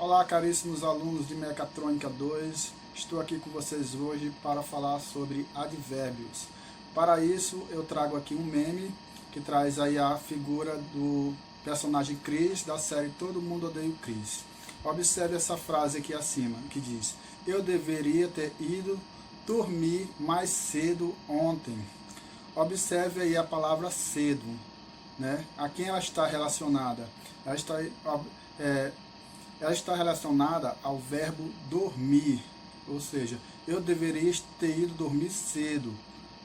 Olá, caríssimos alunos de Mecatrônica 2, estou aqui com vocês hoje para falar sobre advérbios. Para isso, eu trago aqui um meme que traz aí a figura do personagem Chris da série Todo Mundo Odeia o Chris. Observe essa frase aqui acima, que diz: eu deveria ter ido dormir mais cedo ontem. Observe aí a palavra cedo, né? A quem ela está relacionada? Ela está relacionada ao verbo dormir, ou seja, eu deveria ter ido dormir cedo,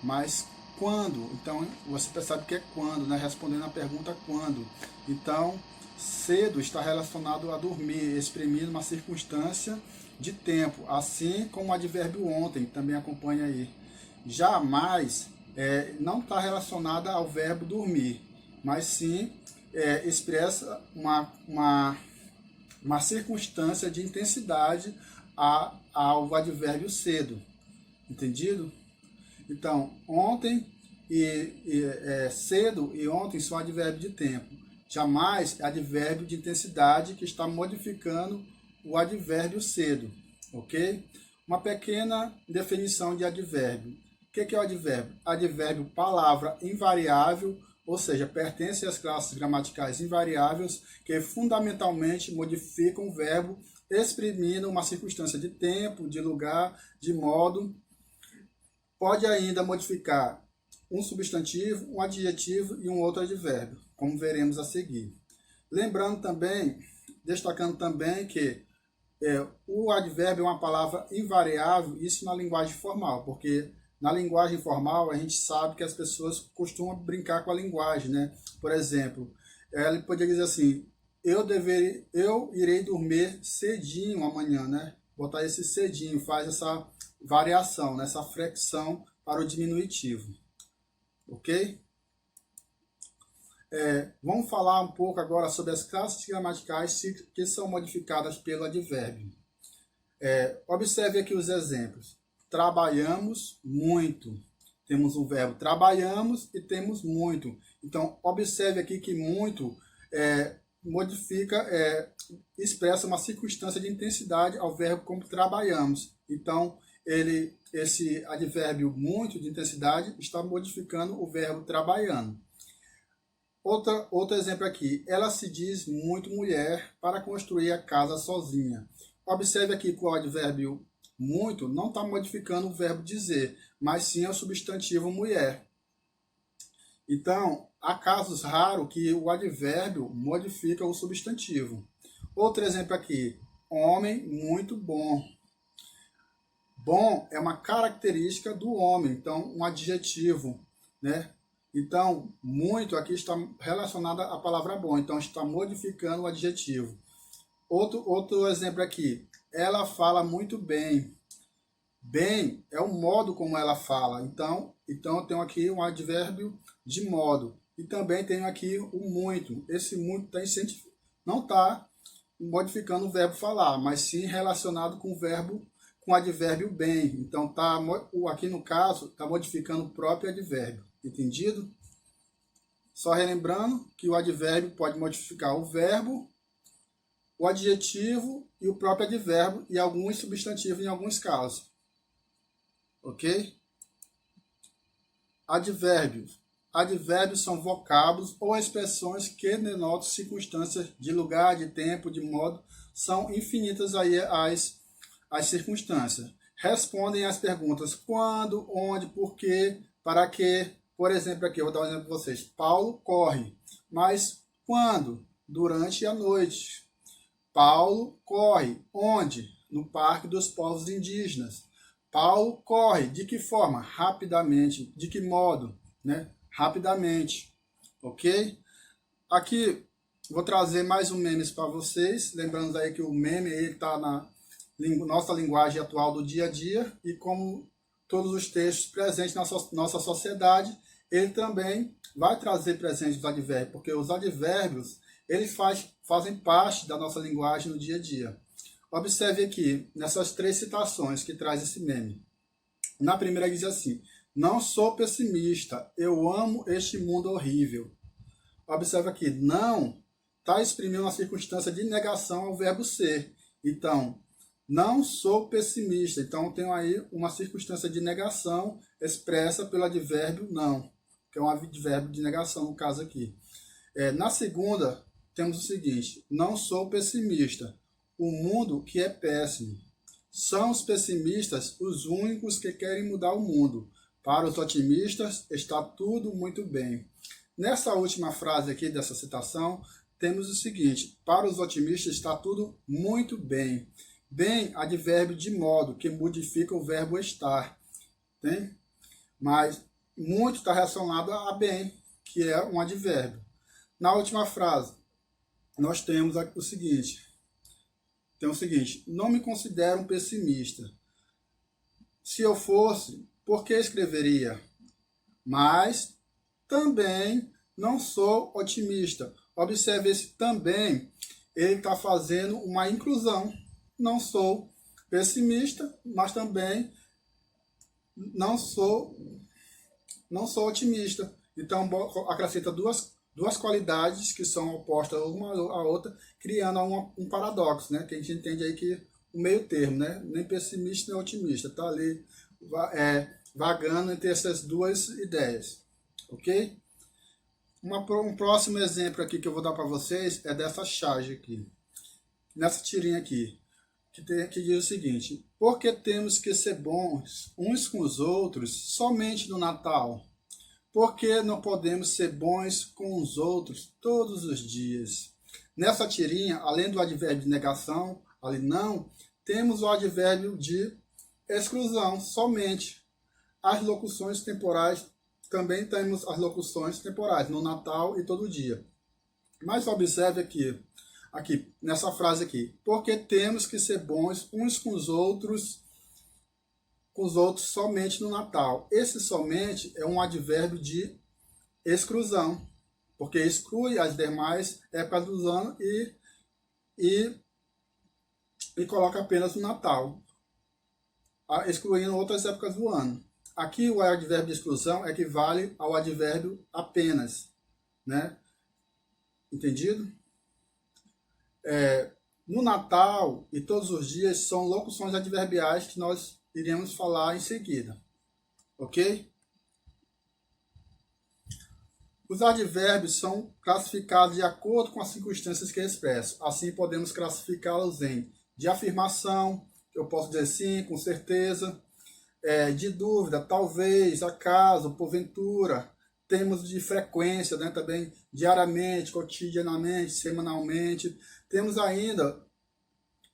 mas quando? Então, você percebe que é quando, né? Respondendo a pergunta quando. Então, cedo está relacionado a dormir, exprimindo uma circunstância de tempo, assim como o advérbio ontem, também acompanha aí. Jamais não está relacionada ao verbo dormir, mas sim expressa uma circunstância de intensidade ao advérbio cedo. Entendido? Então, ontem cedo e ontem são advérbios de tempo. Jamais é advérbio de intensidade que está modificando o advérbio cedo. Ok? Uma pequena definição de advérbio. O que é o advérbio? Advérbio palavra invariável, ou seja, pertence às classes gramaticais invariáveis que fundamentalmente modificam o verbo, exprimindo uma circunstância de tempo, de lugar, de modo. Pode ainda modificar um substantivo, um adjetivo e um outro advérbio, como veremos a seguir. Lembrando também, destacando também que o advérbio é uma palavra invariável, isso na linguagem formal, porque na linguagem formal, a gente sabe que as pessoas costumam brincar com a linguagem, né? Por exemplo, ele poderia dizer assim: eu irei dormir cedinho amanhã, né? Botar esse cedinho, faz essa variação, né? Essa flexão para o diminutivo. Ok? Vamos falar um pouco agora sobre as classes gramaticais que são modificadas pelo advérbio. Observe aqui os exemplos. Trabalhamos muito. Temos o verbo trabalhamos e temos muito. Então, observe aqui que muito expressa uma circunstância de intensidade ao verbo como trabalhamos. Então, esse advérbio muito de intensidade está modificando o verbo trabalhando. Outro exemplo aqui. Ela se diz muito mulher para construir a casa sozinha. Observe aqui que o advérbio muito não está modificando o verbo dizer, mas sim é o substantivo mulher. Então, há casos raros que o advérbio modifica o substantivo. Outro exemplo aqui, homem muito bom. Bom é uma característica do homem, então um adjetivo, né? Então, muito aqui está relacionado à palavra bom, então está modificando o adjetivo. Outro exemplo aqui, ela fala muito bem. Bem é o modo como ela fala. Então eu tenho aqui um advérbio de modo. E também tenho aqui o muito. Esse muito não está modificando o verbo falar, mas sim relacionado com o advérbio bem. Então, aqui no caso, está modificando o próprio advérbio. Entendido? Só relembrando que o advérbio pode modificar o verbo, o adjetivo e o próprio advérbio e alguns substantivos em alguns casos. Ok? Advérbios. Advérbios são vocábulos ou expressões que denotam circunstâncias de lugar, de tempo, de modo. São infinitas aí as circunstâncias. Respondem às perguntas quando, onde, por quê, para quê. Por exemplo, aqui eu vou dar um exemplo para vocês. Paulo corre. Mas quando? Durante a noite. Paulo corre. Onde? No Parque dos Povos Indígenas. Paulo corre. De que forma? Rapidamente. De que modo? Né? Rapidamente. Ok? Aqui vou trazer mais um meme para vocês. Lembrando aí que o meme está na nossa linguagem atual do dia a dia. E como todos os textos presentes na nossa sociedade, ele também vai trazer presentes os advérbios. Porque os advérbios eles fazem parte da nossa linguagem no dia a dia. Observe aqui, nessas três citações que traz esse meme. Na primeira diz assim: não sou pessimista, eu amo este mundo horrível. Observe aqui, não está exprimindo uma circunstância de negação ao verbo ser. Então, não sou pessimista. Então, tenho aí uma circunstância de negação expressa pelo advérbio não, que é um advérbio de negação no caso aqui. Na segunda, temos o seguinte: não sou pessimista. O mundo que é péssimo. São os pessimistas os únicos que querem mudar o mundo. Para os otimistas, está tudo muito bem. Nessa última frase aqui dessa citação, temos o seguinte: para os otimistas está tudo muito bem. Bem, advérbio de modo, que modifica o verbo estar. Tem? Mas muito está relacionado a bem, que é um advérbio. Na última frase, nós temos o seguinte: não me considero um pessimista. Se eu fosse, por que escreveria? Mas também não sou otimista. Observe esse também, ele está fazendo uma inclusão. Não sou pessimista, mas também não sou otimista. Então, acrescenta duas qualidades que são opostas uma à outra, criando um paradoxo, né? Que a gente entende aí que o meio termo, né? Nem pessimista nem otimista. Está ali vagando entre essas duas ideias. Ok? Um próximo exemplo aqui que eu vou dar para vocês é dessa charge aqui. Nessa tirinha aqui. Que diz o seguinte: por que temos que ser bons uns com os outros somente no Natal? Por que não podemos ser bons com os outros todos os dias? Nessa tirinha, além do advérbio de negação, ali não, temos o advérbio de exclusão, somente. As locuções temporais, também temos as locuções temporais, no Natal e todo dia. Mas observe aqui nessa frase aqui: porque temos que ser bons uns com os outros somente no Natal. Esse somente é um advérbio de exclusão, porque exclui as demais épocas do ano e coloca apenas no Natal, excluindo outras épocas do ano. Aqui o advérbio de exclusão equivale ao advérbio apenas, né? Entendido? No Natal e todos os dias são locuções adverbiais que nós iremos falar em seguida. Ok? Os advérbios são classificados de acordo com as circunstâncias que expressam. Assim, podemos classificá-los em de afirmação, que eu posso dizer sim, com certeza, de dúvida, talvez, acaso, porventura. Temos de frequência, né, também diariamente, cotidianamente, semanalmente. Temos ainda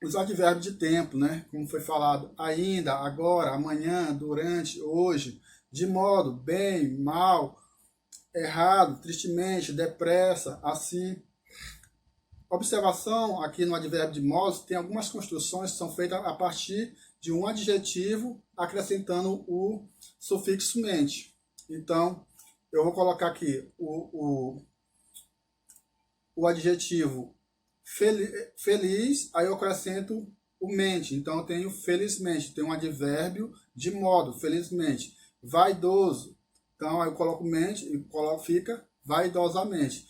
os advérbios de tempo, né, como foi falado: ainda, agora, amanhã, durante, hoje, de modo, bem, mal, errado, tristemente, depressa, assim. Observação aqui no advérbio de modo, tem algumas construções que são feitas a partir de um adjetivo acrescentando o sufixo mente. Então, eu vou colocar aqui o adjetivo feliz, aí eu acrescento o mente. Então, eu tenho felizmente, tem um advérbio de modo, felizmente. Vaidoso, então aí eu coloco mente e fica vaidosamente.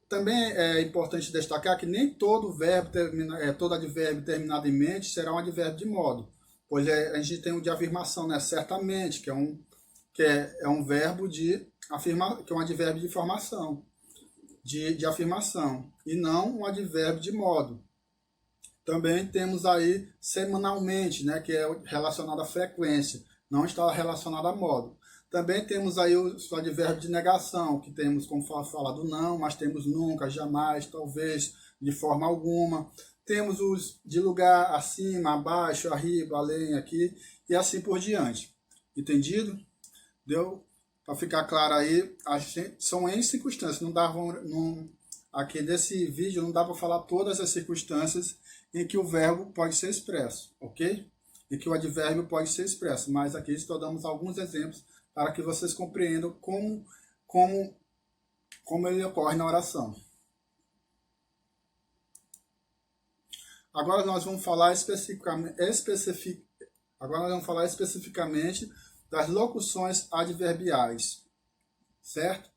Também é importante destacar que nem todo verbo todo advérbio terminado em mente será um advérbio de modo, pois a gente tem o de afirmação, né? Certamente, que é um verbo de afirma, que é um advérbio de formação, de afirmação, e não um advérbio de modo. Também temos aí semanalmente, né? Que é relacionado à frequência, não está relacionado a modo. Também temos aí o advérbio de negação, que temos como falado não, mas temos nunca, jamais, talvez, de forma alguma. Temos os de lugar, acima, abaixo, arriba, além, aqui, e assim por diante. Entendido? Deu? Para ficar claro aí, são N circunstâncias. Aqui nesse vídeo não dá para falar todas as circunstâncias em que o verbo pode ser expresso, ok? Em que o advérbio pode ser expresso, mas aqui estudamos alguns exemplos para que vocês compreendam como ele ocorre na oração. Agora nós vamos falar especificamente das locuções adverbiais, certo?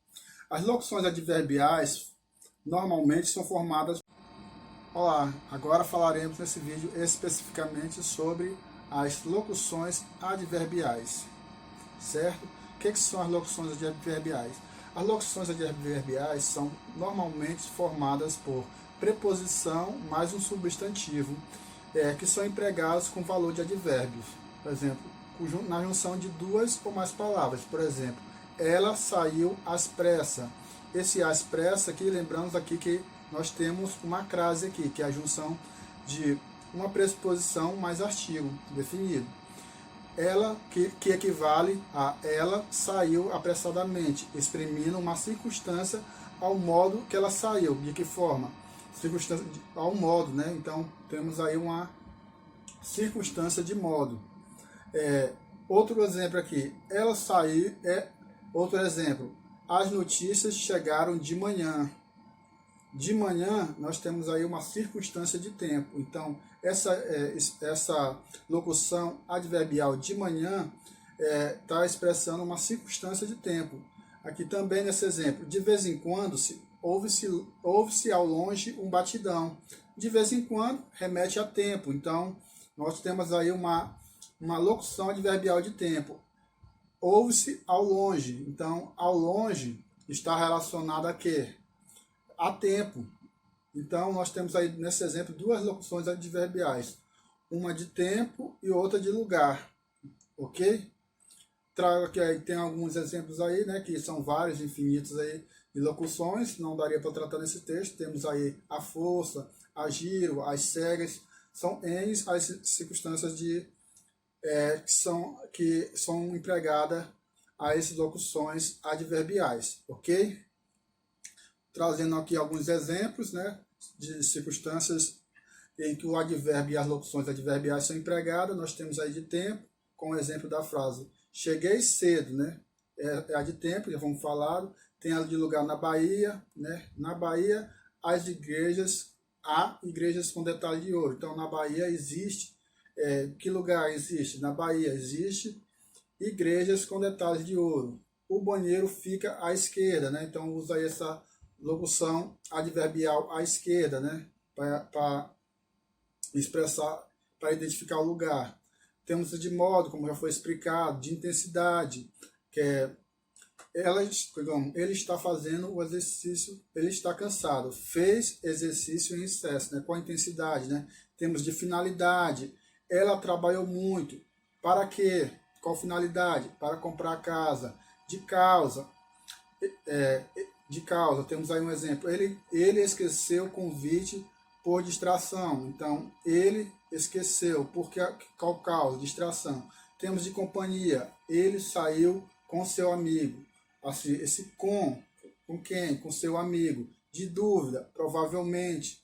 As locuções adverbiais normalmente são formadas Olá, agora falaremos nesse vídeo especificamente sobre as locuções adverbiais, certo? O que são as locuções adverbiais? As locuções adverbiais são normalmente formadas por preposição mais um substantivo, que são empregados com valor de advérbios. Por exemplo, na junção de duas ou mais palavras. Por exemplo, ela saiu às pressas. Esse às pressas aqui, lembramos aqui que nós temos uma crase aqui, que é a junção de uma preposição mais artigo definido. Ela, que equivale a ela saiu apressadamente, exprimindo uma circunstância ao modo que ela saiu. De que forma? Circunstância ao modo, né? Então, temos aí uma circunstância de modo. Outro exemplo aqui, ela saiu, outro exemplo, as notícias chegaram de manhã. De manhã, nós temos aí uma circunstância de tempo. Então, essa locução adverbial de manhã está expressando uma circunstância de tempo. Aqui também nesse exemplo, de vez em quando, ouve-se ao longe um batidão. De vez em quando, remete a tempo. Então, nós temos aí uma locução adverbial de tempo. Ouve-se ao longe. Então, ao longe está relacionado a quê? A tempo. Então, nós temos aí, nesse exemplo, duas locuções adverbiais. Uma de tempo e outra de lugar. Ok? Trago aqui, aí, tem alguns exemplos aí, né, que são vários, infinitos aí, de locuções. Não daria para tratar nesse texto. Temos aí a força, a giro, as cegas. São N as circunstâncias que são empregadas a essas locuções adverbiais. Ok? Trazendo aqui alguns exemplos, né, de circunstâncias em que o advérbio e as locuções adverbiais são empregadas. Nós temos aí de tempo, com o exemplo da frase cheguei cedo, né? É a de tempo, já vamos falar. Tem a de lugar na Bahia, né? Na Bahia, há igrejas com detalhe de ouro. Então, na Bahia existe, que lugar existe? Na Bahia existe igrejas com detalhes de ouro. O banheiro fica à esquerda, né? Então, usa aí essa locução adverbial à esquerda, né? Para expressar, para identificar o lugar. Temos de modo, como já foi explicado, de intensidade, que é ele está fazendo o exercício, ele está cansado, fez exercício em excesso, né? Com intensidade, né? Temos de finalidade, ela trabalhou muito, para quê? Qual finalidade? Para comprar casa. De causa, temos aí um exemplo. Ele esqueceu o convite por distração. Então, ele esqueceu. Qual causa? Distração. Temos de companhia. Ele saiu com seu amigo. Assim, esse com quem? Com seu amigo. De dúvida, provavelmente.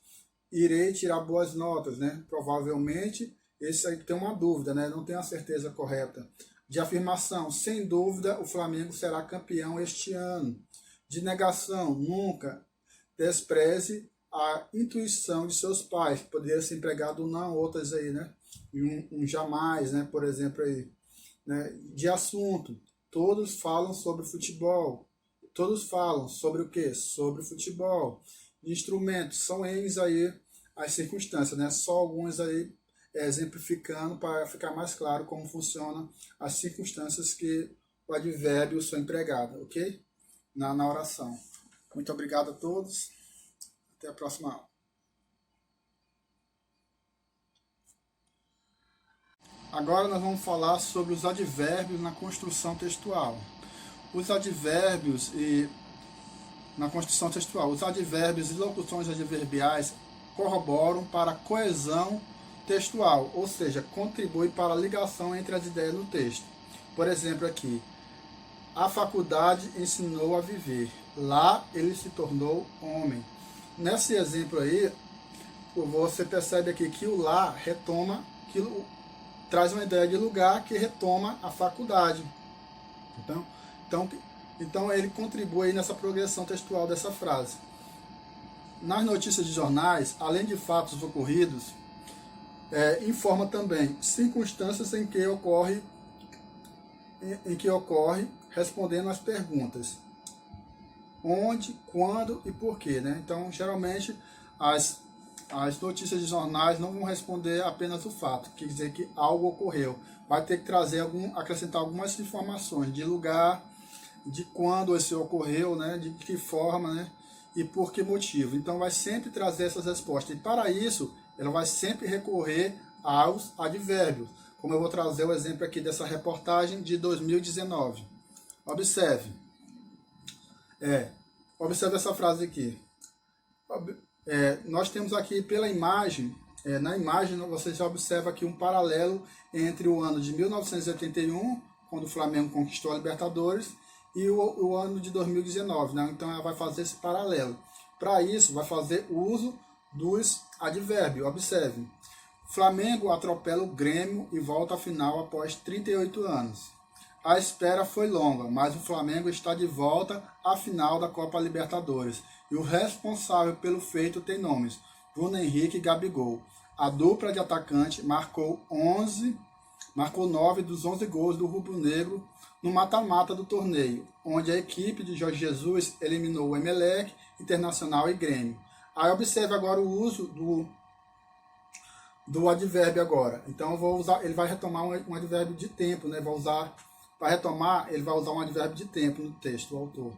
Irei tirar boas notas, né? Provavelmente, esse aí tem uma dúvida, né? Não tem a certeza correta. De afirmação, sem dúvida, o Flamengo será campeão este ano. De negação, nunca despreze a intuição de seus pais. Poderia ser empregado não, outras aí, né? E um jamais, né? Por exemplo, aí. Né? De assunto, todos falam sobre futebol. Todos falam sobre o quê? Sobre futebol. De instrumentos, são eles aí as circunstâncias, né? Só alguns aí exemplificando para ficar mais claro como funcionam as circunstâncias que o advérbio são empregado, ok? Na oração. Muito obrigado a todos. Até a próxima aula. Agora nós vamos falar sobre os advérbios na construção textual. Os advérbios na construção textual. Os advérbios e locuções adverbiais corroboram para a coesão textual, ou seja, contribui para a ligação entre as ideias no texto. Por exemplo, aqui, a faculdade ensinou a viver. Lá ele se tornou homem. Nesse exemplo aí, você percebe aqui que o lá retoma, traz uma ideia de lugar que retoma a faculdade. Então ele contribui nessa progressão textual dessa frase. Nas notícias de jornais, além de fatos ocorridos, informa também circunstâncias em que ocorre respondendo às perguntas onde, quando e porquê, né? Então, geralmente, as as notícias de jornais não vão responder apenas o fato, quer dizer que algo ocorreu. Vai ter que trazer acrescentar algumas informações de lugar, de quando esse ocorreu, né, de que forma, né, e por que motivo. Então vai sempre trazer essas respostas. E para isso, ela vai sempre recorrer aos advérbios, como eu vou trazer o exemplo aqui dessa reportagem de 2019. Observe. Observe essa frase aqui. Nós temos aqui pela imagem, na imagem você já observa aqui um paralelo entre o ano de 1981, quando o Flamengo conquistou a Libertadores, e o ano de 2019, né? Então ela vai fazer esse paralelo. Para isso, vai fazer uso dos advérbios. Observe. Flamengo atropela o Grêmio e volta à final após 38 anos. A espera foi longa, mas o Flamengo está de volta à final da Copa Libertadores. E o responsável pelo feito tem nomes: Bruno Henrique e Gabigol. A dupla de atacante marcou 9 dos 11 gols do rubro-negro no mata-mata do torneio, onde a equipe de Jorge Jesus eliminou o Emelec, Internacional e Grêmio. Aí observe agora o uso do advérbio agora. Então eu vou usar, ele vai retomar um advérbio de tempo, né? Para retomar, ele vai usar um advérbio de tempo no texto, o autor.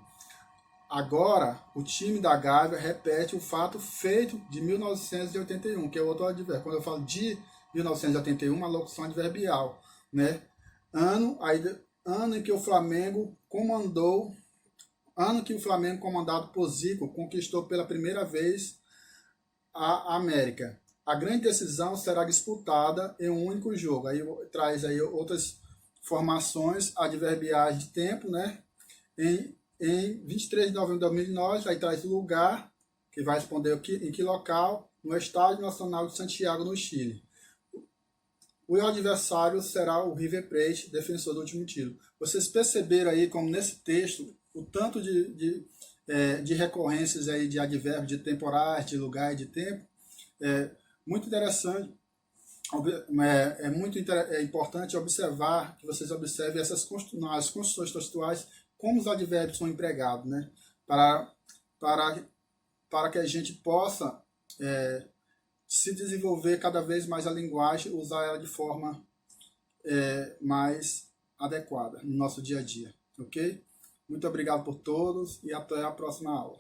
Agora, o time da Gávea repete o fato feito de 1981, que é outro advérbio. Quando eu falo de 1981, uma locução adverbial, né? Ano em que o Flamengo comandado por Zico, conquistou pela primeira vez a América. A grande decisão será disputada em um único jogo. Aí traz aí outras formações adverbiais de tempo, né? Em 23 de novembro de 2009, aí traz o lugar, que vai responder em que local, no Estádio Nacional de Santiago, no Chile. O adversário será o River Plate, defensor do último título. Vocês perceberam aí como nesse texto o tanto de recorrências aí de advérbios, de temporais, de lugar e de tempo. Muito interessante. É importante observar, que vocês observem nas construções textuais, como os advérbios são empregados, né? Para que a gente possa se desenvolver cada vez mais a linguagem, usar ela de forma mais adequada no nosso dia a dia, ok? Muito obrigado por todos e até a próxima aula.